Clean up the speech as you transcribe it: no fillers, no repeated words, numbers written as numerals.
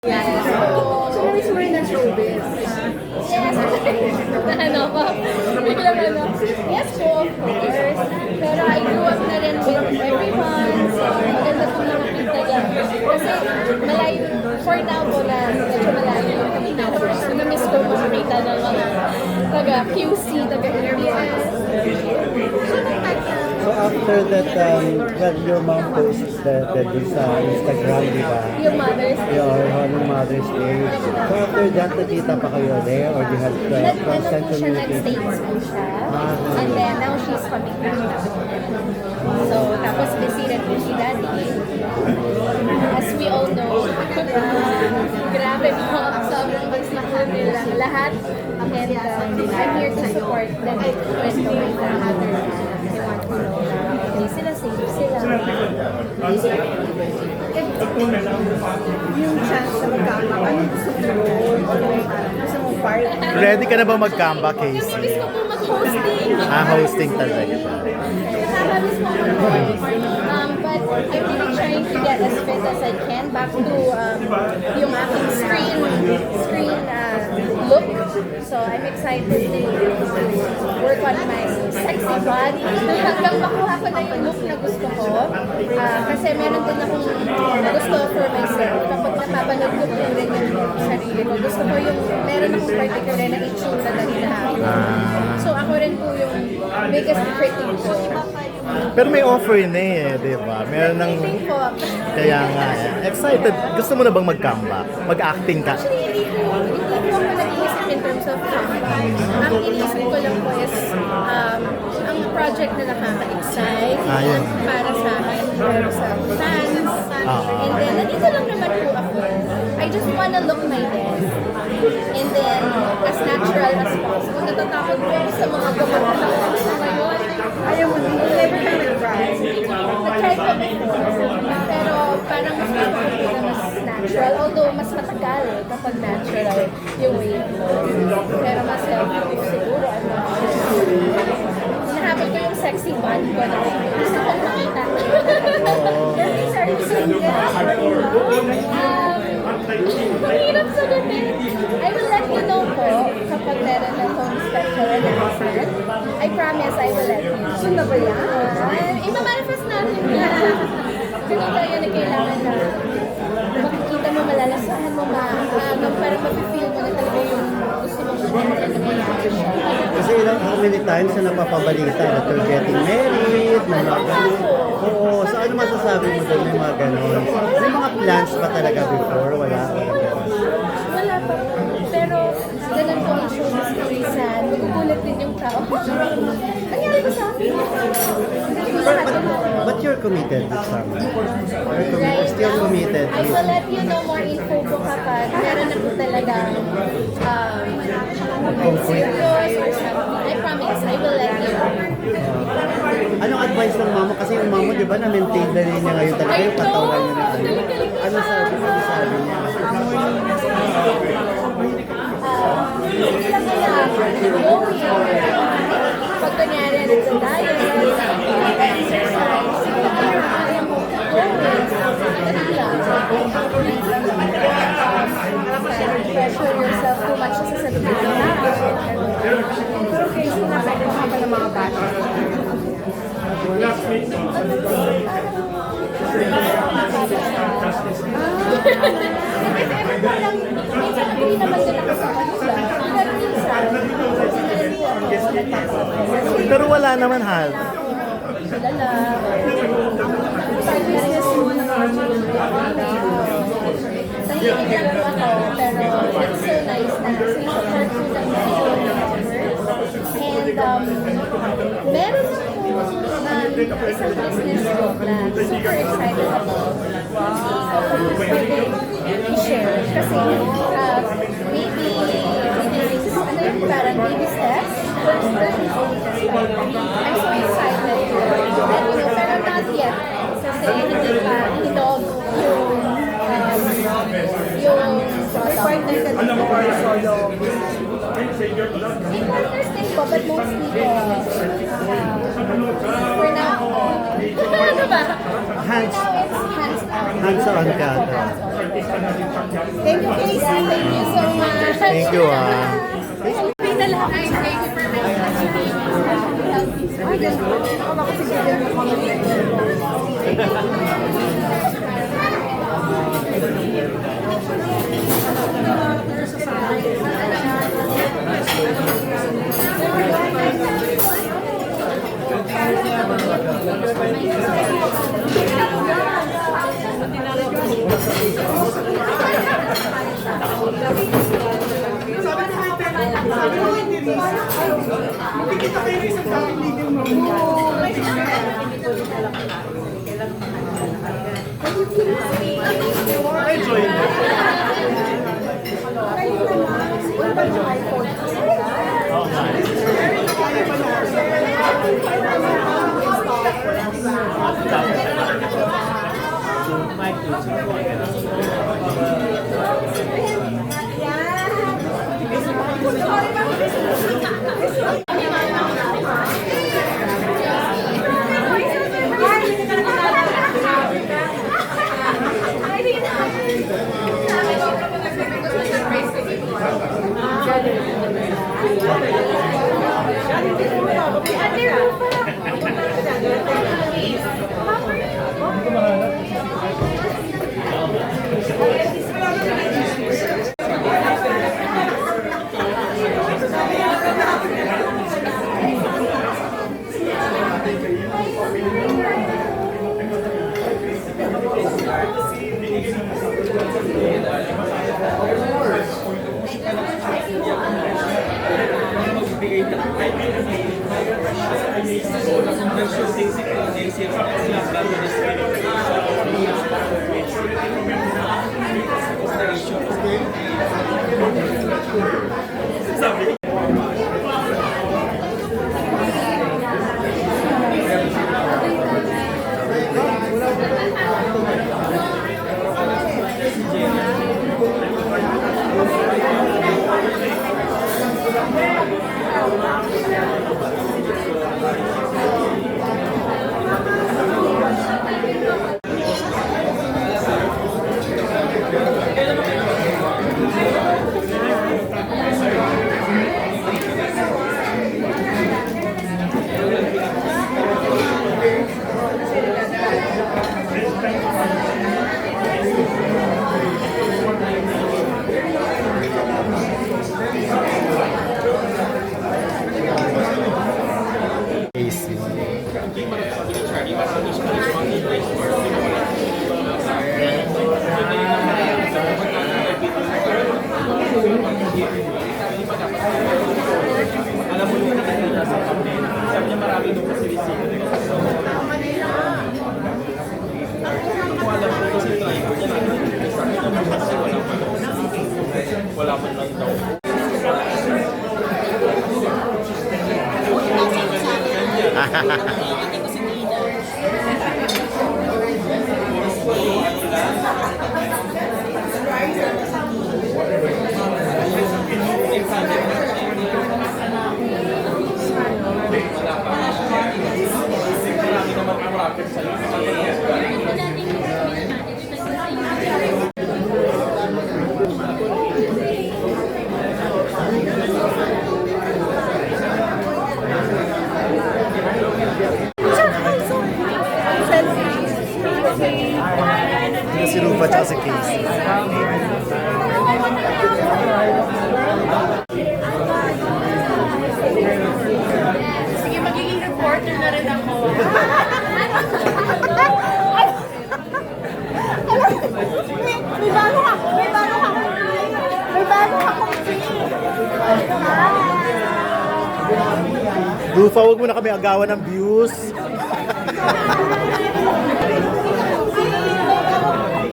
Yes. So, namiss mo rin ng showbiz? Yes. Ano pa? Biglang ano? Yes po, of course. Pero I grew up na rin with everyone. So, maganda po mga kita dyan. Kasi malayo, for now po na medyo malayo yung kami na. So, namiss ko makakita ng mga taga-QC, taga-ABS. So after that, well, your mom posted that this Instagram, di ba? Yung Mother's Day. Yung Mother's Day. So after that, nakita pa kayo there or you had constant Ano po siya, communication? nag-States po siya. Ah. And then, now she's coming back now. So, tapos busy rin po si Daddy. As we all know, grabe po, sobrang mas mahal nila lahat. And I'm here to support them with the way na they want to know na hindi sila safe sila. Yung chance na magkama, anong gusto mo role? Gusto mo part? Ready ka na ba mag-comeback, Miss Casey? ko po mag-hosting. Hosting talaga siya. Nakakamiss mo mag-host. But I'm really trying to get as fit as I can back to yung aking screen look. So I'm excited to work on my sexy body. Hanggang makuha ko na yung look na gusto ko. Kasi meron din akong gusto for myself. Kapag napapanood ko po rin yung sarili ko, gusto ko yung meron akong particular na itsura na hinahanap. So ako rin po yung biggest critic ko. Pero may offer na di ba? Meron ng... Thank po. Kaya nga, excited. Gusto mo na bang mag-comeback? Mag-acting ka? Actually, hindi po ako nag-iisip in terms of comeback. Ang iniisip ko lang po is ang project na nakaka-excite Yun. para sa akin, para sa fans. And then, nandito lang naman po ako. I just wanna look my best. And then, as natural as possible. Natatakot po ako sa mga gamot na sa ngayon. Ayaw mo din, never ka nag-try. Nag-try ko before. Pero parang mas gusto ko na mas natural. Although mas matagal kapag natural yung way mo. Pero mas healthy ko siguro. I'm not sure. Hinahabol ko yung sexy body ko na gusto kong makita. Very sarcastic. Mahirap sagutin. I will let you know po kapag meron na itong special announcement. I promise I will let you know. Gusto na ba yan? Imamanifest natin yan. Ganun tayo na kailangan na makikita mo, malalasahan mo, para mapifeel mo na talaga yung gusto mo na nangyayari siya. Kasi how many times na napapabalita that you're getting married, may mga ganun. Oo, so ano masasabi mo doon, may mga ganun? May mga plans pa talaga before? Wala. Wala pa. Pero, ganun po ang showbiz kawisan. Magugulat din yung tao. Nangyari ba sa akin? Hindi ko lahat But you're committed this summer. You're still committed. I will let you know more info po kapag meron na po talaga serious or something. I promise, I will let you know. Anong advice ng mama? Kasi yung mama, di ba, na-maintain na rin niya ngayon talaga yung katawan niya na ano. Ano sabi niya? Hindi lang kaya pag kunyari nagsa-diet, exercise, kaya mo pressure yourself too much sa sasabihin ng tao. Pero Casey, napagod ka pa ng mga bata. Minsan hindi naman din ako sa kanila. Pero minsan, sinalan po ako nagpapasok. Pero wala naman, Hal. Sila lang. Start business mo na tahimik lang po ako, pero it's so nice na sinisupport ko ng mga and meron ako isang business ko na super excited ako. So, pwede i-share kasi maybe parang baby steps, first stages. I'm so excited. And pero not yet. Kasi hindi pa hinog yung product. partner ka din or solo? May partners din po, but mostly po, for now, ano ba? Hands, For now, it's hands-on. hands-on ka. Thank you, Casey. Thank you so much. Thank you, ah. Thank you lang. Thank you for Ay, ganun. Ako makasigil mo kami. Casey. Si Rupa at si Casey. Sige, magiging reporter na rin ako. May bago ako. May bago ako. May bago akong Rufa, huwag mo na kami agawan ng views.